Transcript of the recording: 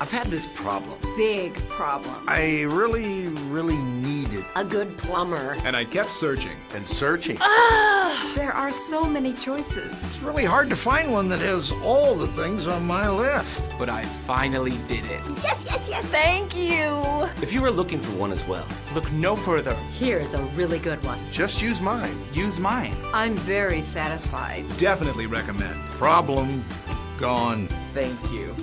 I've had this problem. Big problem. I really needed. A good plumber. And I kept searching. And searching. There are so many choices. It's really hard to find one that has all the things on my list. But I finally did it. Yes, yes, yes. Thank you. If you were looking for one as well, Look no further. Here's a really good one. Just use mine. Use mine. I'm very satisfied. Definitely recommend. Problem gone. Thank you.